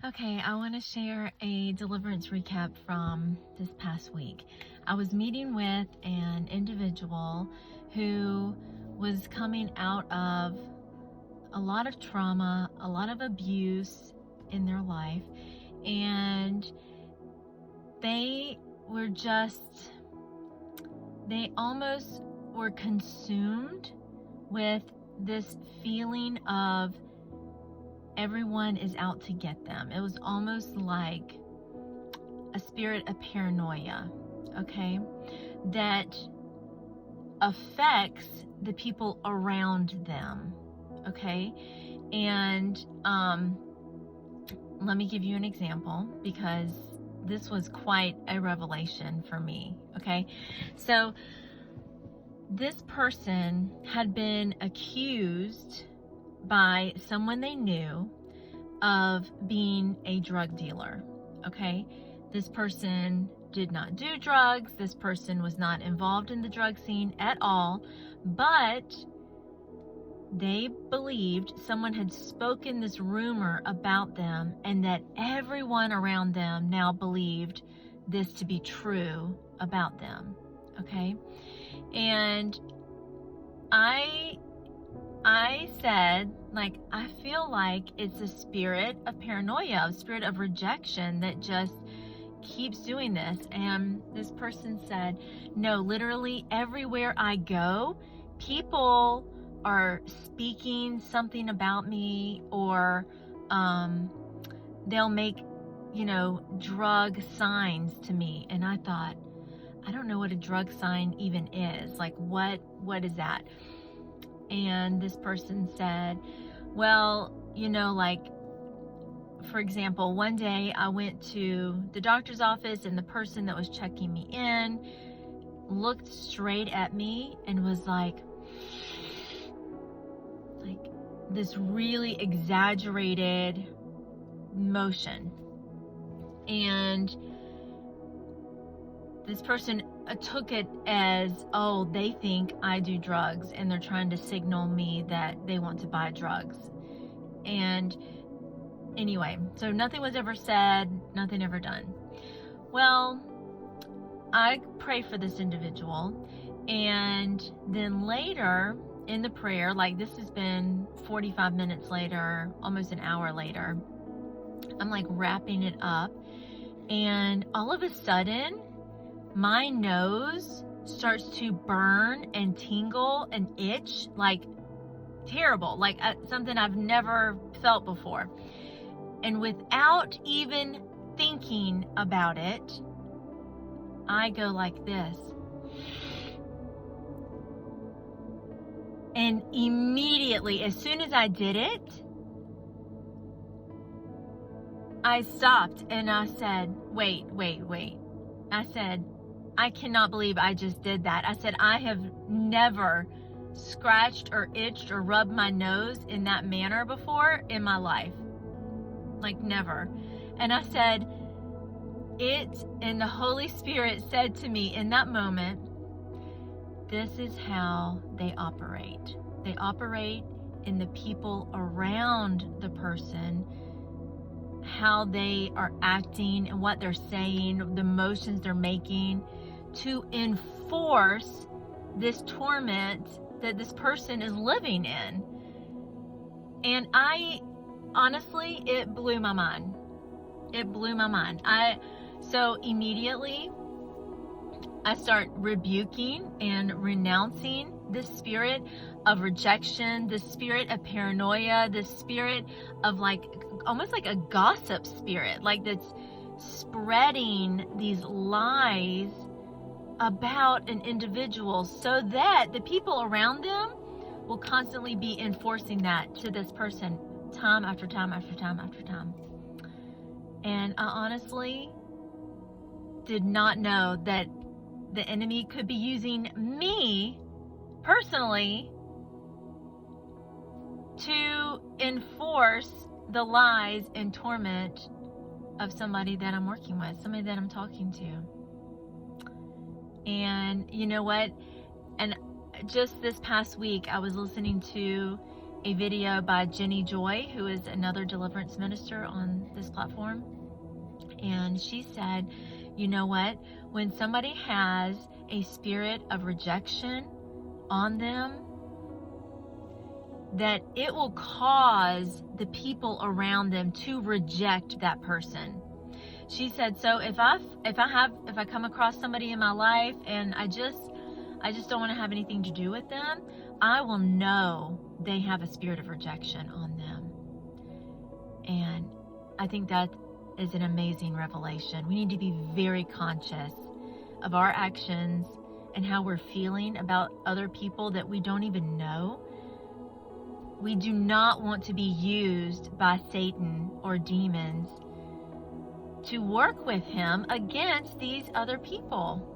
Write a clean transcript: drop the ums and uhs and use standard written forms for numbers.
Okay, I want to share a deliverance recap from this past week. I was meeting with an individual who was coming out of a lot of trauma, a lot of abuse in their life, and they were just, they almost were consumed with this feeling of everyone is out to get them. It was almost like a spirit of paranoia, okay, that affects the people around them, okay? And let me give you an example because this was quite a revelation for me, okay? So this person had been accused by someone they knew of being a drug dealer, okay? This person did not do drugs. This person was not involved in the drug scene at all, but they believed someone had spoken this rumor about them and that everyone around them now believed this to be true about them, okay? And I said, like, I feel like it's a spirit of paranoia, a spirit of rejection that just keeps doing this. And this person said, no, literally everywhere I go, people are speaking something about me, or they'll make, drug signs to me. And I thought, I don't know what a drug sign even is. Like, what is that? And this person said, well, like, for example, one day I went to the doctor's office and the person that was checking me in looked straight at me and was like this really exaggerated motion. And this person took it as, oh, they think I do drugs and they're trying to signal me that they want to buy drugs. And anyway, so nothing was ever said, nothing ever done. Well, I pray for this individual, and then later in the prayer, like this has been 45 minutes later, almost an hour later, I'm like wrapping it up, and all of a sudden my nose starts to burn and tingle and itch, like terrible, like something I've never felt before. And without even thinking about it, I go like this. And immediately, as soon as I did it, I stopped and I said, wait. I said, I cannot believe I just did that. I said, I have never scratched or itched or rubbed my nose in that manner before in my life. Like, never. And I said, and the Holy Spirit said to me in that moment, this is how they operate. They operate in the people around the person, how they are acting and what they're saying, the motions they're making, to enforce this torment that this person is living in. And honestly, it blew my mind. It blew my mind. So immediately I start rebuking and renouncing this spirit of rejection, this spirit of paranoia, this spirit of like almost like a gossip spirit, like that's spreading these lies about an individual so that the people around them will constantly be enforcing that to this person time after time after time after time. And I honestly did not know that the enemy could be using me personally to enforce the lies and torment of somebody that I'm working with, somebody that I'm talking to. And you know what? And just this past week, I was listening to a video by Jenny Joy, who is another deliverance minister on this platform. And she said, you know what? When somebody has a spirit of rejection on them, that it will cause the people around them to reject that person. She said, so if I come across somebody in my life and I just don't want to have anything to do with them, I will know they have a spirit of rejection on them. And I think that is an amazing revelation. We need to be very conscious of our actions and how we're feeling about other people that we don't even know. We do not want to be used by Satan or demons to work with him against these other people.